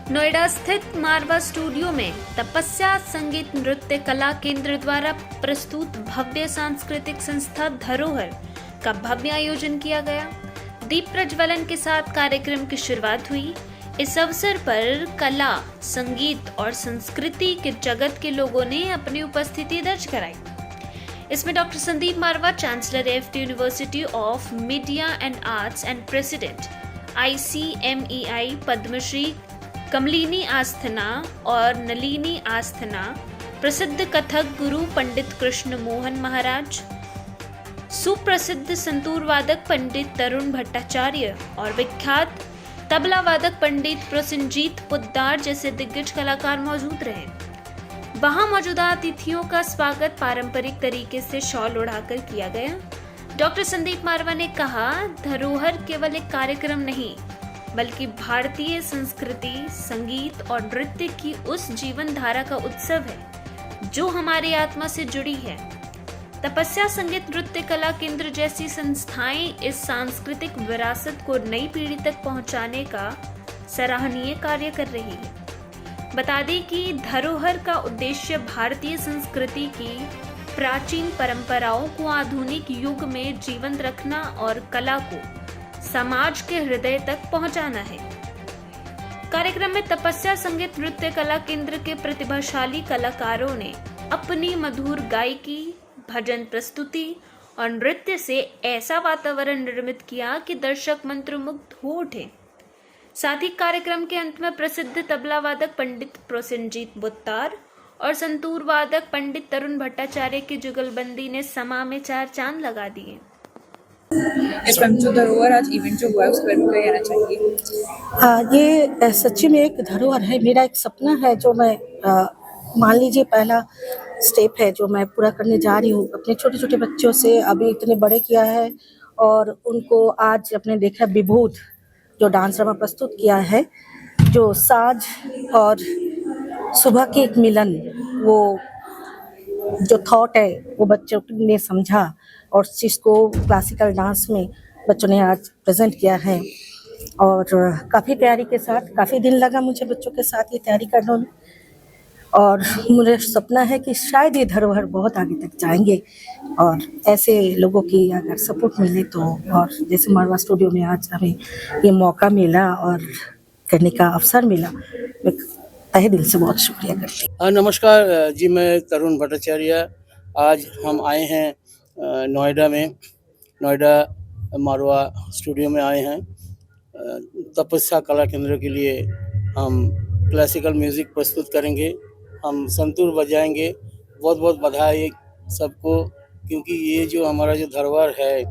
नोएडा स्थित मारवा स्टूडियो में तपस्या संगीत नृत्य कला केंद्र द्वारा प्रस्तुत भव्य सांस्कृतिक संस्था धरोहर का भव्य आयोजन किया गया। दीप प्रज्वलन के साथ कार्यक्रम की शुरुआत हुई। इस अवसर पर कला, संगीत और संस्कृति के जगत के लोगों ने अपनी उपस्थिति दर्ज कराई। इसमें doctor Sandeep Marwah, chancellor FT university of media and arts and president ICMEI Padmashri Kamalini Asthana और नलिनी आस्थना, प्रसिद्ध कथक गुरु पंडित कृष्ण मोहन महाराज, सुप्रसिद्ध संतूर वादक पंडित तरुण भट्टाचार्य और विख्यात तबला वादक पंडित प्रसेनजीत पोद्दार जैसे दिग्गज कलाकार मौजूद रहे। वहां मौजूदा अतिथियों का स्वागत पारंपरिक तरीके से शॉल उड़ाकर किया गया। डॉक्टर संदीप मारवा ने कहा, धरोहर केवल एक कार्यक्रम नहीं बल्कि भारतीय संस्कृति, संगीत और नृत्य की उस जीवन धारा का उत्सव है जो हमारी आत्मा से जुड़ी है। तपस्या संगीत नृत्य कला केंद्र जैसी संस्थाएं इस सांस्कृतिक विरासत को नई पीढ़ी तक पहुंचाने का सराहनीय कार्य कर रही है। बता दें कि धरोहर का उद्देश्य भारतीय संस्कृति की प्राचीन परंपराओं को आधुनिक युग में जीवंत रखना और कला को समाज के हृदय तक पहुंचाना है। कार्यक्रम में तपस्या संगीत नृत्य कला केंद्र के प्रतिभाशाली कलाकारों ने अपनी मधुर गायकी, भजन प्रस्तुति और नृत्य से ऐसा वातावरण निर्मित किया कि दर्शक मंत्रमुग्ध हो उठे। साथ ही कार्यक्रम के अंत में प्रसिद्ध तबला वादक पंडित प्रसेनजीत पोद्दार और संतूर वादक पंडित तरुण भट्टाचार्य की जुगलबंदी ने समा में चार चांद लगा दिए। जो धरोहर आज इवेंट जो हुआ है उसके बारे में कहना चाहिए। ये सच्ची में एक धरोहर है। मेरा एक सपना है जो मैं मान लीजिए पहला स्टेप है जो मैं पूरा करने जा रही हूँ। अपने छोटे छोटे बच्चों से अभी इतने बड़े किया है और उनको आज अपने देखा विभूत जो डांस ड्रामा प्रस्तुत किया है, जो साज और सुबह के एक मिलन, वो जो थॉट है वो बच्चों ने समझा और उस चीज़ को क्लासिकल डांस में बच्चों ने आज प्रेजेंट किया है। और काफ़ी तैयारी के साथ, काफ़ी दिन लगा मुझे बच्चों के साथ ये तैयारी करने में, और मुझे सपना है कि शायद ये धरोहर बहुत आगे तक जाएंगे और ऐसे लोगों की अगर सपोर्ट मिले तो, और जैसे मारवा स्टूडियो में आज हमें ये मौका मिला और करने का अवसर मिला, मैं तहे दिल से बहुत शुक्रिया करती हूँ। नमस्कार जी, मैं तरुण भट्टाचार्य। आज हम आए हैं नोएडा में, नोएडा मारवा स्टूडियो में आए हैं। तपस्या कला केंद्र के लिए हम क्लासिकल म्यूज़िक प्रस्तुत करेंगे, हम संतूर बजाएंगे। बहुत बहुत बधाई सबको, क्योंकि ये जो हमारा जो धरोहर है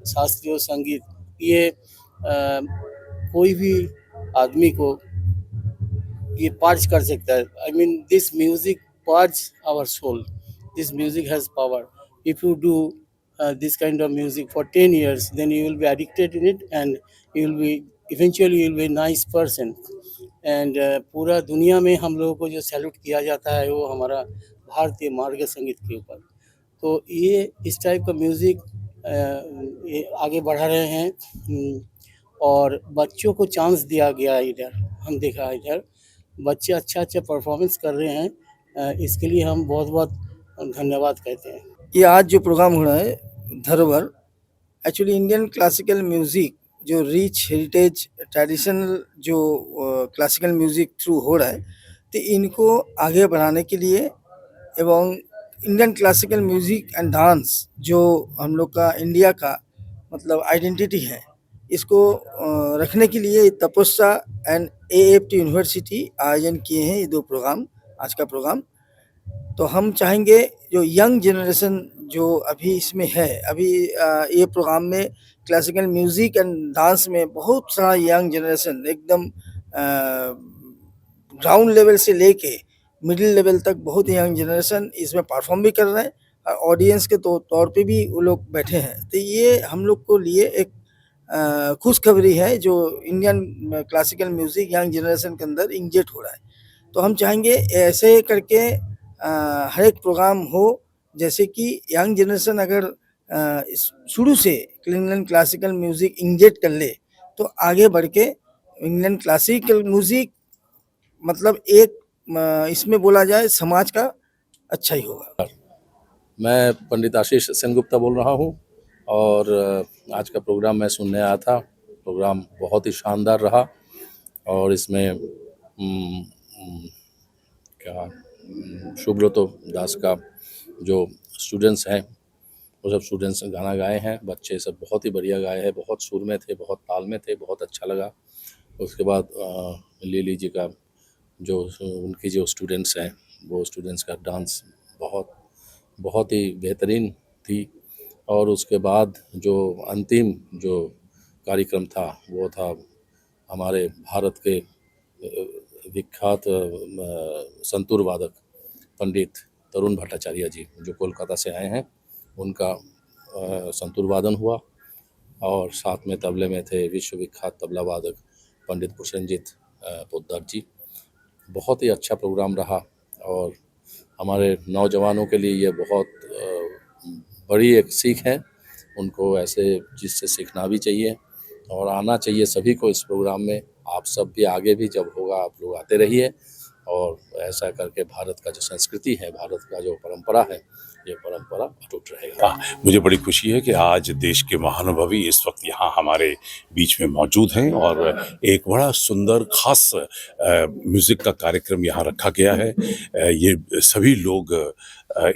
शास्त्रीय संगीत, ये कोई भी आदमी को ये पार्च कर सकता है। I mean this music parch our soul, this music has power. If you do this kind of music for 10 years, then you will be addicted in it and you will be eventually you will be a nice person. And पूरा दुनिया में हम लोगों को जो salute किया जाता है वो हमारा भारतीय मार्ग संगीत के ऊपर। तो ये इस टाइप का म्यूज़िक ये आगे बढ़ा रहे हैं और बच्चों को चांस दिया गया है। इधर हम देखा है, इधर बच्चे अच्छा परफॉर्मेंस कर रहे हैं। इसके लिए हम बहुत बहुत धन्यवाद कहते हैं। ये आज जो प्रोग्राम हो रहा है धरोहर, एक्चुअली इंडियन क्लासिकल म्यूज़िक जो रिच हेरिटेज ट्रेडिशनल जो क्लासिकल म्यूज़िक थ्रू हो रहा है, तो इनको आगे बढ़ाने के लिए एवं Indian classical music and dance जो हम लोग का इंडिया का मतलब आइडेंटिटी है, इसको रखने के लिए तपस्या एंड AFT यूनिवर्सिटी आयोजन किए हैं ये दो प्रोग्राम, आज का प्रोग्राम। तो हम चाहेंगे जो यंग जनरेशन जो अभी इसमें है, अभी ये प्रोग्राम में क्लासिकल म्यूज़िक एंड डांस में बहुत सारा यंग जनरेशन एकदम ग्राउंड लेवल से लेके मिडिल लेवल तक बहुत यंग जनरेशन इसमें परफॉर्म भी कर रहे हैं और ऑडियंस के तौर पे भी वो लोग बैठे हैं। तो ये हम लोग को लिए एक खुशखबरी है जो Indian classical music young generation के अंदर इंजेक्ट हो रहा है। तो हम चाहेंगे ऐसे करके हर एक प्रोग्राम हो, जैसे कि यंग जनरेशन अगर शुरू से इंडियन क्लासिकल म्यूज़िक इंजेक्ट कर ले तो आगे बढ़ के इंडियन क्लासिकल म्यूज़िक मतलब एक इसमें बोला जाए समाज का अच्छा ही होगा। मैं पंडित आशीष सेनगुप्ता बोल रहा हूँ और आज का प्रोग्राम मैं सुनने आया था। प्रोग्राम बहुत ही शानदार रहा और इसमें सुब्रतो दास का जो स्टूडेंट्स हैं वो सब स्टूडेंट्स गाना गाए हैं। बच्चे सब बहुत ही बढ़िया गाए हैं, बहुत सुर में थे, बहुत ताल में थे, बहुत अच्छा लगा। उसके बाद लीली जी का जो उनकी जो स्टूडेंट्स हैं वो स्टूडेंट्स का डांस बहुत ही बेहतरीन थी। और उसके बाद जो अंतिम जो कार्यक्रम था वो था हमारे भारत के विख्यात संतूर वादक पंडित तरुण भट्टाचार्य जी जो कोलकाता से आए हैं, उनका संतूर वादन हुआ और साथ में तबले में थे विश्व विख्यात तबला वादक पंडित प्रसेनजीत पोद्दार जी। बहुत ही अच्छा प्रोग्राम रहा और हमारे नौजवानों के लिए ये बहुत बड़ी एक सीख है। उनको ऐसे चीज़ से सीखना भी चाहिए और आना चाहिए सभी को इस प्रोग्राम में। आप सब भी आगे भी जब होगा आप लोग आते रहिए और ऐसा करके भारत का जो संस्कृति है, भारत का जो परंपरा है, ये परंपरा अटूट रहेगा। मुझे बड़ी खुशी है कि आज देश के महानुभावी इस वक्त यहाँ हमारे बीच में मौजूद हैं और एक बड़ा सुंदर खास म्यूज़िक का कार्यक्रम यहाँ रखा गया है। ये सभी लोग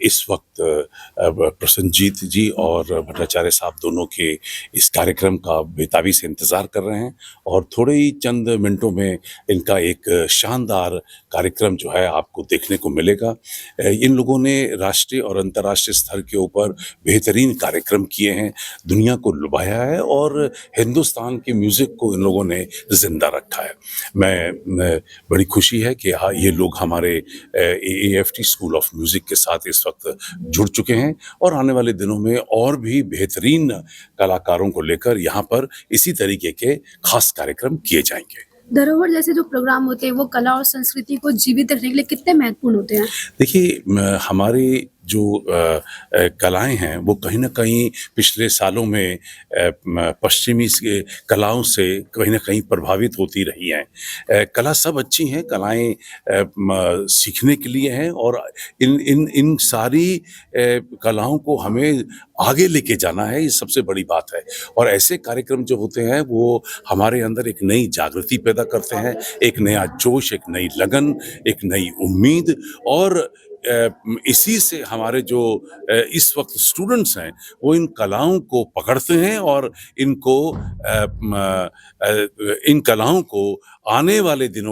इस वक्त प्रसन्नजीत जी और भट्टाचार्य साहब दोनों के इस कार्यक्रम का बेताबी से इंतज़ार कर रहे हैं और थोड़े ही चंद मिनटों में इनका एक शानदार कार्यक्रम जो है आपको देखने को मिलेगा। इन लोगों ने राष्ट्रीय और अंतर्राष्ट्रीय स्तर के ऊपर बेहतरीन कार्यक्रम किए हैं, दुनिया को लुभाया है और हिंदुस्तान के म्यूज़िक को इन लोगों ने जिंदा रखा है। मैं बड़ी खुशी है कि ये लोग हमारे AAFT स्कूल ऑफ म्यूज़िक के साथ इस वक्त जुड़ चुके हैं और आने वाले दिनों में और भी बेहतरीन कलाकारों को लेकर यहाँ पर इसी तरीके के खास कार्यक्रम किए जाएंगे। धरोहर जैसे जो प्रोग्राम होते हैं वो कला और संस्कृति को जीवित रखने के लिए कितने महत्वपूर्ण होते हैं? देखिए, हमारी जो कलाएं हैं वो कहीं ना कहीं पिछले सालों में पश्चिमी कलाओं से कहीं ना कहीं प्रभावित होती रही हैं। कला सब अच्छी हैं, कलाएं सीखने के लिए हैं और इन सारी कलाओं को हमें आगे लेके जाना है, ये सबसे बड़ी बात है। और ऐसे कार्यक्रम जो होते हैं वो हमारे अंदर एक नई जागृति पैदा करते हैं, एक नया जोश, एक नई लगन, एक नई उम्मीद। और इसी से हमारे जो इस वक्त स्टूडेंट्स हैं वो इन कलाओं को पकड़ते हैं और इन कलाओं को आने वाले दिनों